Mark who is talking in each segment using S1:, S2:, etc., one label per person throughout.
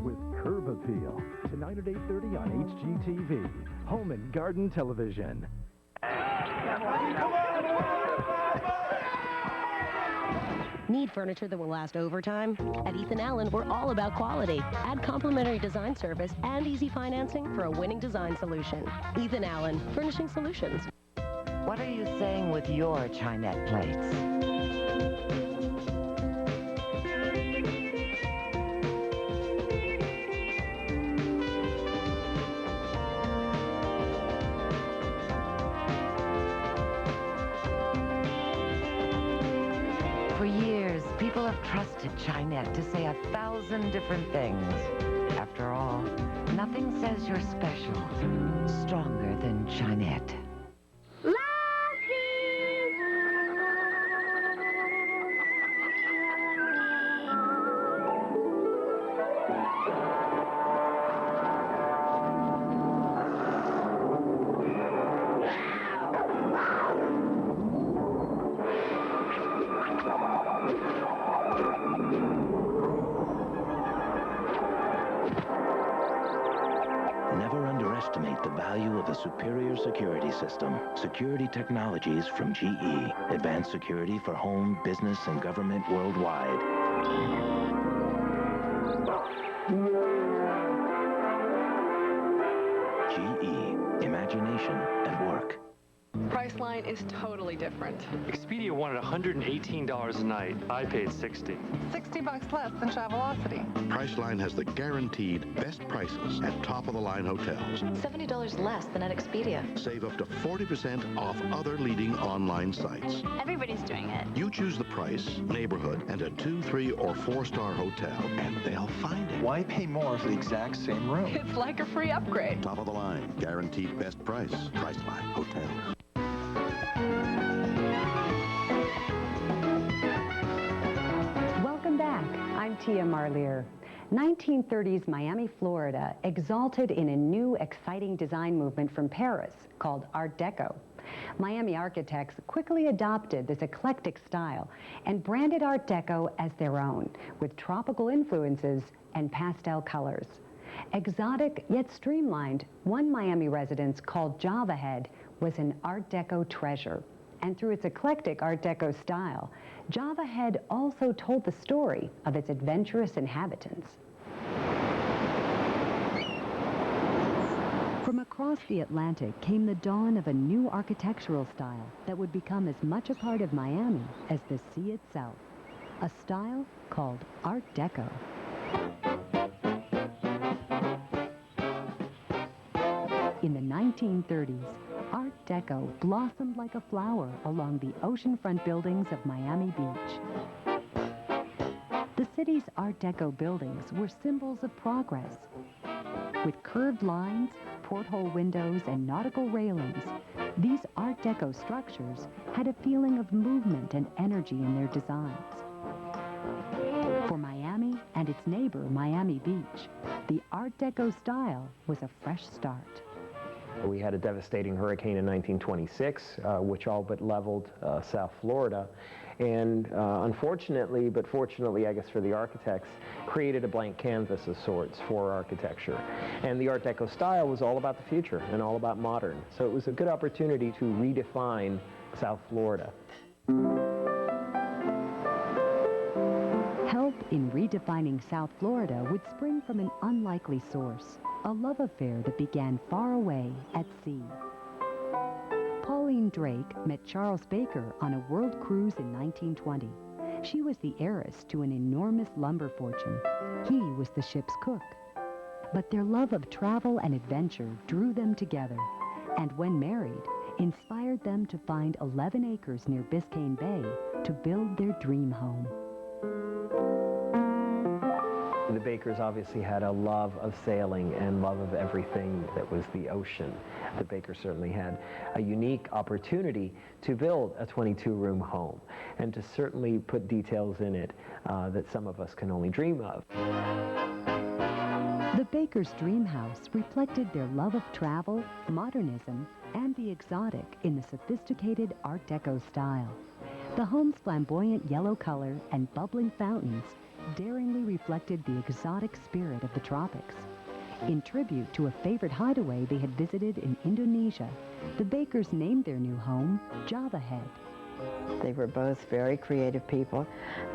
S1: With Curb Appeal, tonight at 8:30 on HGTV, Home and Garden Television.
S2: Need furniture that will last overtime? At Ethan Allen, we're all about quality. Add complimentary design service and easy financing for a winning design solution. Ethan Allen, Furnishing Solutions.
S3: What are you saying with your Chinette plates? For years, people have trusted Chinette to say 1,000 different things. After all, nothing says you're special stronger than Chinette.
S4: Never underestimate the value of a superior security system. Security technologies from GE. Advanced security for home, business, and government worldwide. GE. Imagination at work.
S5: Priceline is totally different.
S6: Expedia wanted $118 a night. I paid $60.
S5: $60 less than Travelocity.
S7: Priceline has the guaranteed best prices at top-of-the-line hotels.
S8: $70 less than at Expedia.
S7: Save up to 40% off other leading online sites.
S8: Everybody's doing it.
S7: You choose the price, neighborhood, and a 2, 3, or 4-star hotel, and they'll find it.
S9: Why pay more for the exact same room?
S5: It's like a free upgrade.
S7: Top of the line, guaranteed best price. Priceline Hotels.
S10: Welcome back. I'm Tia Marlier. 1930s Miami, Florida, exalted in a new, exciting design movement from Paris called Art Deco. Miami architects quickly adopted this eclectic style and branded Art Deco as their own, with tropical influences and pastel colors. Exotic yet streamlined, one Miami residence called Java Head was an Art Deco treasure. And through its eclectic Art Deco style, Java Head also told the story of its adventurous inhabitants. From across the Atlantic came the dawn of a new architectural style that would become as much a part of Miami as the sea itself. A style called Art Deco. In the 1930s, Art Deco blossomed like a flower along the oceanfront buildings of Miami Beach. The city's Art Deco buildings were symbols of progress. With curved lines, porthole windows, and nautical railings, these Art Deco structures had a feeling of movement and energy in their designs. For Miami and its neighbor, Miami Beach, the Art Deco style was a fresh start.
S11: We had a devastating hurricane in 1926, which all but leveled South Florida. And unfortunately, but fortunately, I guess for the architects, created a blank canvas of sorts for architecture. And the Art Deco style was all about the future and all about modern. So it was a good opportunity to redefine South Florida.
S10: Help in redefining South Florida would spring from an unlikely source, a love affair that began far away at sea. Pauline Drake met Charles Baker on a world cruise in 1920. She was the heiress to an enormous lumber fortune. He was the ship's cook. But their love of travel and adventure drew them together, and when married, inspired them to find 11 acres near Biscayne Bay to build their dream home.
S11: The Bakers obviously had a love of sailing and love of everything that was the ocean. The Bakers certainly had a unique opportunity to build a 22-room home and to certainly put details in it that some of us can only dream of.
S10: The Bakers' dream house reflected their love of travel, modernism, and the exotic in the sophisticated Art Deco style. The home's flamboyant yellow color and bubbling fountains daringly reflected the exotic spirit of the tropics. In tribute to a favorite hideaway they had visited in Indonesia, the Bakers named their new home Java Head.
S12: They were both very creative people,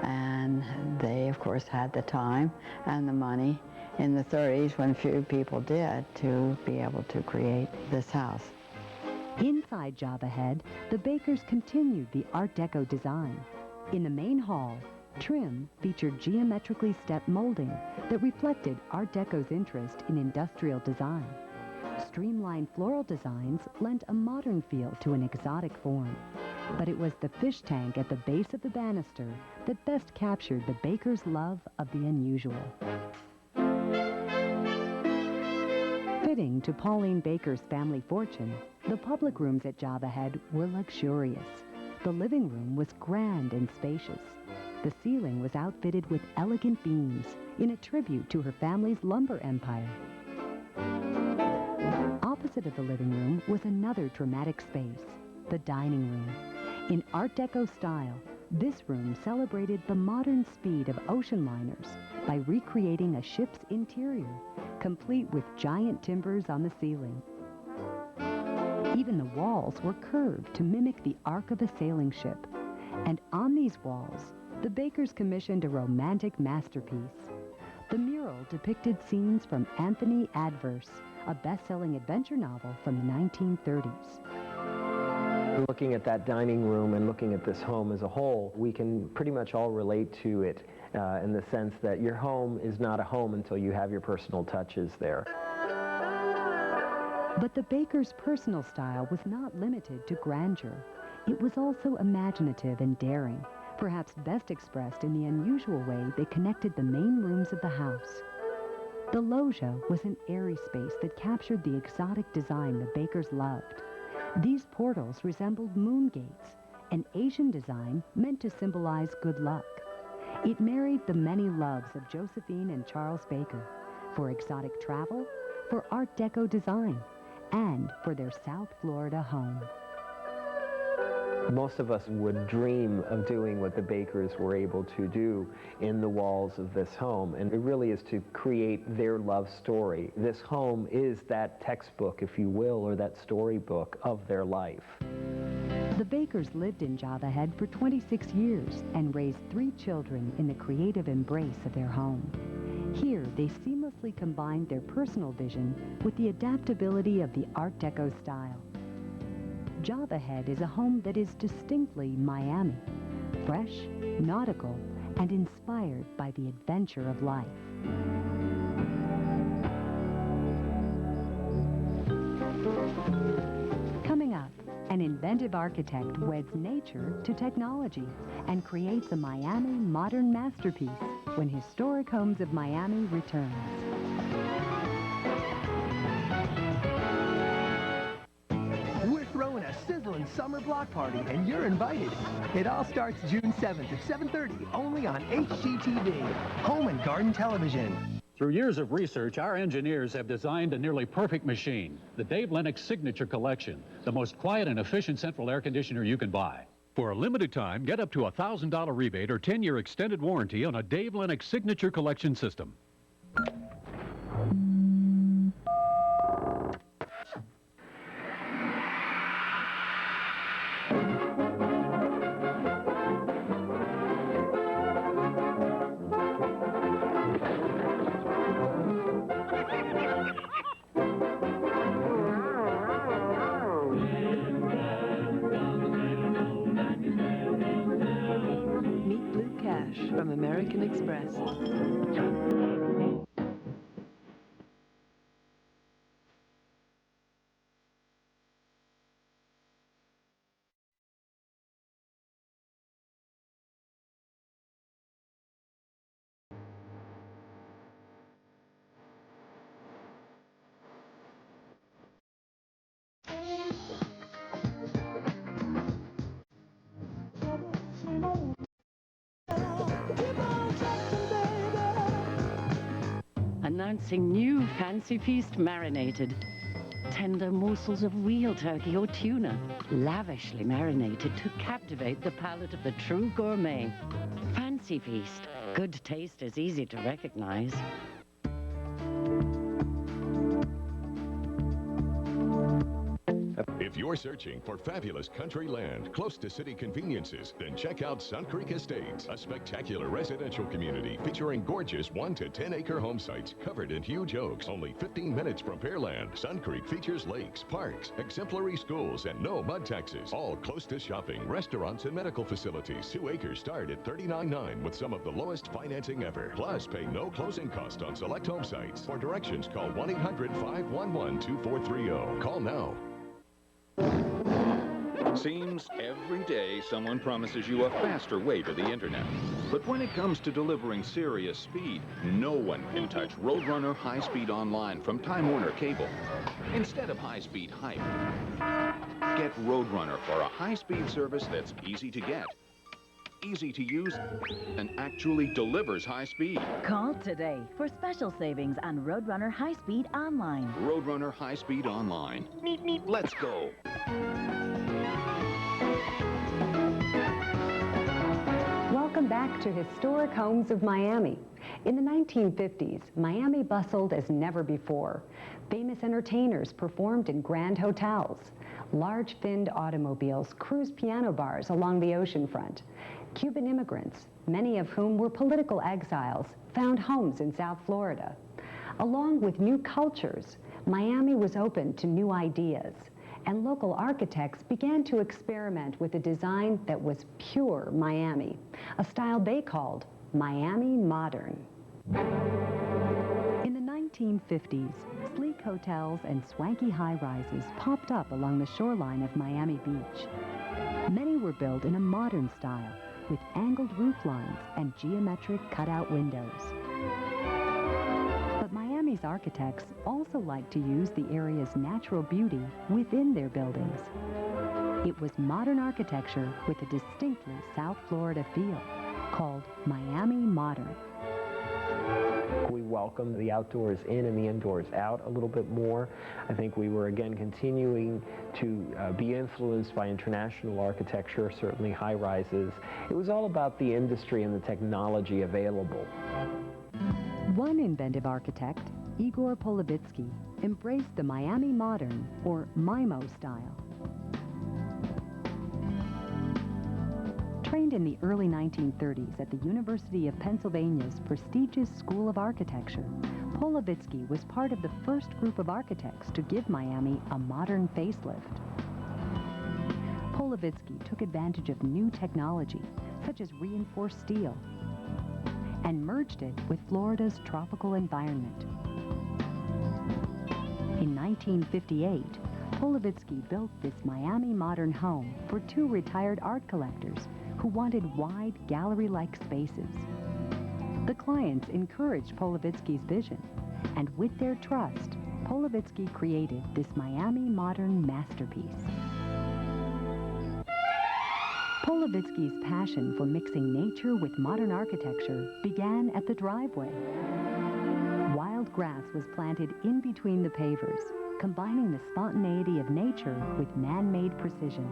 S12: and they, of course, had the time and the money in the 30s, when few people did, to be able to create this house.
S10: Inside Java Head, the Bakers continued the Art Deco design. In the main hall, trim featured geometrically stepped molding that reflected Art Deco's interest in industrial design. Streamlined floral designs lent a modern feel to an exotic form. But it was the fish tank at the base of the banister that best captured the Bakers' love of the unusual. Fitting to Pauline Baker's family fortune, the public rooms at Java Head were luxurious. The living room was grand and spacious. The ceiling was outfitted with elegant beams in a tribute to her family's lumber empire. Opposite of the living room was another dramatic space, the dining room. In Art Deco style, this room celebrated the modern speed of ocean liners by recreating a ship's interior, complete with giant timbers on the ceiling. Even the walls were curved to mimic the arc of a sailing ship. And on these walls, the Bakers commissioned a romantic masterpiece. The mural depicted scenes from Anthony Adverse, a best-selling adventure novel from the 1930s.
S11: Looking at that dining room and looking at this home as a whole, we can pretty much all relate to it in the sense that your home is not a home until you have your personal touches there.
S10: But the Bakers' personal style was not limited to grandeur. It was also imaginative and daring, perhaps best expressed in the unusual way they connected the main rooms of the house. The loggia was an airy space that captured the exotic design the Bakers loved. These portals resembled moon gates, an Asian design meant to symbolize good luck. It married the many loves of Josephine and Charles Baker, for exotic travel, for Art Deco design, and for their South Florida home.
S11: Most of us would dream of doing what the Bakers were able to do in the walls of this home, and it really is to create their love story. This home is that textbook, if you will, or that storybook of their life.
S10: The Bakers lived in Java Head for 26 years and raised 3 children in the creative embrace of their home. Here, they seamlessly combined their personal vision with the adaptability of the Art Deco style. Java Head is a home that is distinctly Miami, fresh, nautical, and inspired by the adventure of life. Coming up, an inventive architect weds nature to technology and creates a Miami modern masterpiece when Historic Homes of Miami returns.
S13: Throwing a sizzling summer block party, and you're invited. It all starts June 7th at 7:30, only on HGTV, Home and Garden Television.
S14: Through years of research, our engineers have designed a nearly perfect machine, the Dave Lennox Signature Collection, the most quiet and efficient central air conditioner you can buy.
S15: For a limited time, get up to a $1,000 rebate or 10-year extended warranty on a Dave Lennox Signature Collection system.
S16: From American Express.
S17: Announcing new Fancy Feast Marinated. Tender morsels of real turkey or tuna, lavishly marinated to captivate the palate of the true gourmet. Fancy Feast, Good taste is easy to recognize.
S18: If you're searching for fabulous country land close to city conveniences, then check out Sun Creek Estates, a spectacular residential community featuring gorgeous 1 to 10 acre home sites covered in huge oaks. Only 15 minutes from Pearland, Sun Creek features lakes, parks, exemplary schools, and no mud taxes. All close to shopping, restaurants, and medical facilities. 2 acres start at $39.9 with some of the lowest financing ever. Plus, pay no closing cost on select home sites. For directions, call 1-800-511-2430. Call now.
S19: Seems every day someone promises you a faster way to the internet. But when it comes to delivering serious speed, no one can touch Roadrunner High-Speed Online from Time Warner Cable. Instead of high-speed hype, get Roadrunner for a high-speed service that's easy to get, easy to use, and actually delivers high speed.
S20: Call today for special savings on Roadrunner High Speed Online.
S19: Roadrunner High Speed Online. Neat, neat, let's go.
S10: Welcome back to Historic Homes of Miami. In the 1950s, Miami bustled as never before. Famous entertainers performed in grand hotels. Large finned automobiles cruised piano bars along the oceanfront. Cuban immigrants, many of whom were political exiles, found homes in South Florida. Along with new cultures, Miami was open to new ideas, and local architects began to experiment with a design that was pure Miami, a style they called Miami Modern. In the 1950s, sleek hotels and swanky high-rises popped up along the shoreline of Miami Beach. Many were built in a modern style, with angled roof lines and geometric cutout windows. But Miami's architects also liked to use the area's natural beauty within their buildings. It was modern architecture with a distinctly South Florida feel, called Miami Modern.
S11: We welcomed the outdoors in and the indoors out a little bit more. I think we were again continuing to be influenced by international architecture, certainly high-rises. It was all about the industry and the technology available.
S10: One inventive architect, Igor Polovitsky, embraced the Miami Modern, or MIMO style. Trained in the early 1930s at the University of Pennsylvania's prestigious School of Architecture, Polovitsky was part of the first group of architects to give Miami a modern facelift. Polovitsky took advantage of new technology, such as reinforced steel, and merged it with Florida's tropical environment. In 1958, Polovitsky built this Miami Modern home for 2 retired art collectors who wanted wide, gallery-like spaces. The clients encouraged Polovitsky's vision, and with their trust, Polovitsky created this Miami Modern masterpiece. Polovitsky's passion for mixing nature with modern architecture began at the driveway. Wild grass was planted in between the pavers, combining the spontaneity of nature with man-made precision.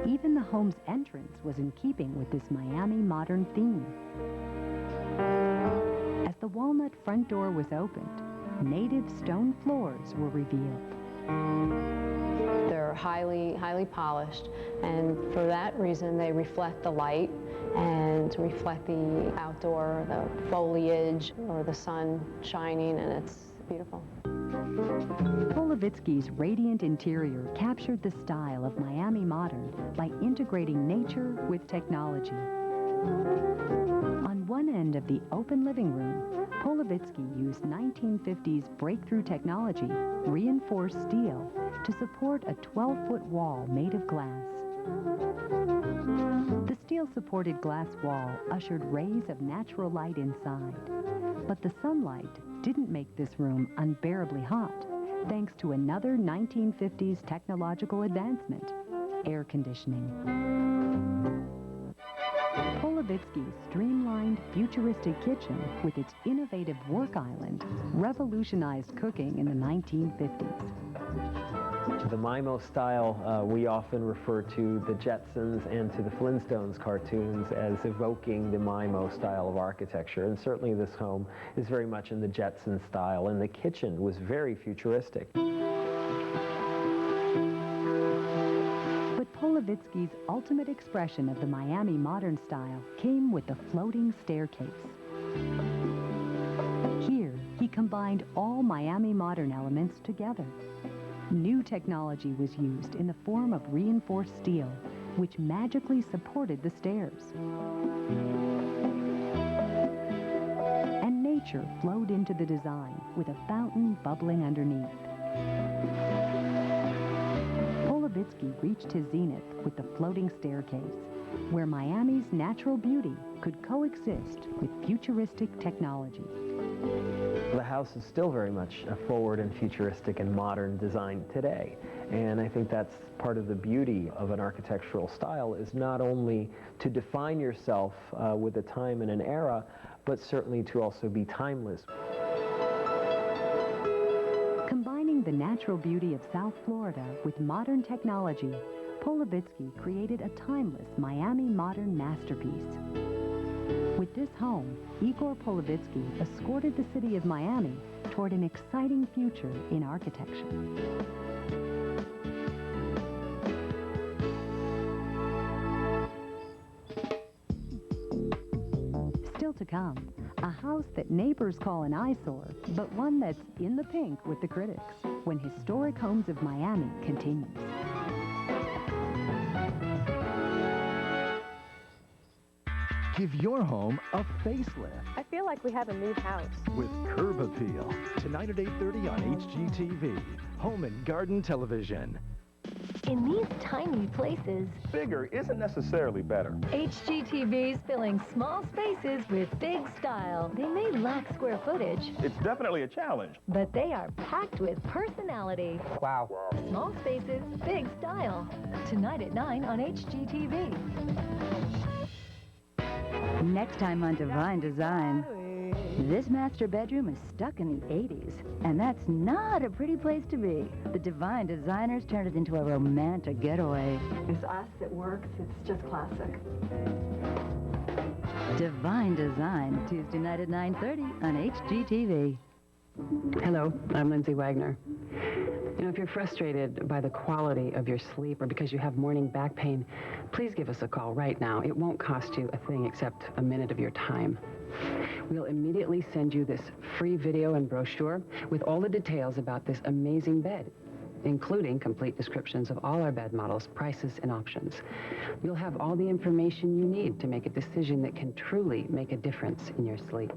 S10: Even the home's entrance was in keeping with this Miami Modern theme. As the walnut front door was opened, native stone floors were revealed.
S21: They're highly polished, and for that reason they reflect the light and reflect the outdoor, the foliage or the sun shining, and it's beautiful.
S10: Polovitsky's radiant interior captured the style of Miami Modern by integrating nature with technology. On one end of the open living room, Polovitsky used 1950s breakthrough technology, reinforced steel, to support a 12-foot wall made of glass. The steel-supported glass wall ushered rays of natural light inside, but the sunlight didn't make this room unbearably hot, thanks to another 1950s technological advancement, air conditioning. Polovitsky's streamlined, futuristic kitchen with its innovative work island revolutionized cooking in the 1950s.
S11: The MIMO style, we often refer to the Jetsons and to the Flintstones cartoons as evoking the MIMO style of architecture. And certainly this home is very much in the Jetson style, and the kitchen was very futuristic.
S10: But Polovitsky's ultimate expression of the Miami modern style came with the floating staircase. Here, he combined all Miami modern elements together. New technology was used in the form of reinforced steel, which magically supported the stairs. And nature flowed into the design with a fountain bubbling underneath. Polovitsky reached his zenith with the floating staircase, where Miami's natural beauty could coexist with futuristic technology.
S11: The house is still very much a forward and futuristic and modern design today. And I think that's part of the beauty of an architectural style, is not only to define yourself with a time and an era, but certainly to also be timeless.
S10: Combining the natural beauty of South Florida with modern technology, Polovitsky created a timeless Miami modern masterpiece. With this home, Igor Polovitsky escorted the city of Miami toward an exciting future in architecture. Still to come, a house that neighbors call an eyesore, but one that's in the pink with the critics, when Historic Homes of Miami continues.
S13: Give your home a facelift
S1: I feel like we have a new house.
S13: with Curb Appeal. Tonight at 8:30 on HGTV. Home and Garden Television.
S22: In these tiny places,
S23: bigger isn't necessarily better.
S22: HGTV's filling small spaces with big style. They may lack square footage,
S23: It's definitely a challenge.
S22: but they are packed with personality.
S23: Wow.
S22: Small spaces, big style. Tonight at 9 on HGTV.
S20: Next time on Divine Design, this master bedroom is stuck in the 80s, and that's not a pretty place to be. The Divine Designers turned it into a romantic getaway.
S1: It's us, it works, it's just classic.
S20: Divine Design, Tuesday night at 9:30 on HGTV.
S24: Hello, I'm Lindsay Wagner. You know, if you're frustrated by the quality of your sleep or because you have morning back pain, please give us a call right now. It won't cost you a thing except a minute of your time. We'll immediately send you this free video and brochure with all the details about this amazing bed, including complete descriptions of all our bed models, prices, and options. You'll have all the information you need to make a decision that can truly make a difference in your sleep.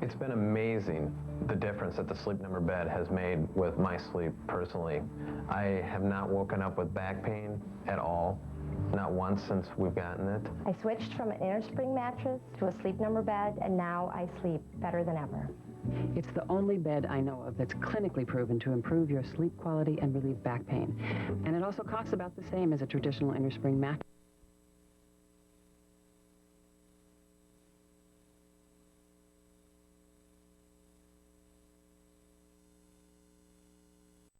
S11: It's been amazing, the difference that the Sleep Number bed has made with my sleep personally. I have not woken up with back pain at all, not once since we've gotten it.
S25: I switched from an innerspring mattress to a Sleep Number bed, and now I sleep better than ever.
S24: It's the only bed I know of that's clinically proven to improve your sleep quality and relieve back pain. And it also costs about the same as a traditional innerspring mattress.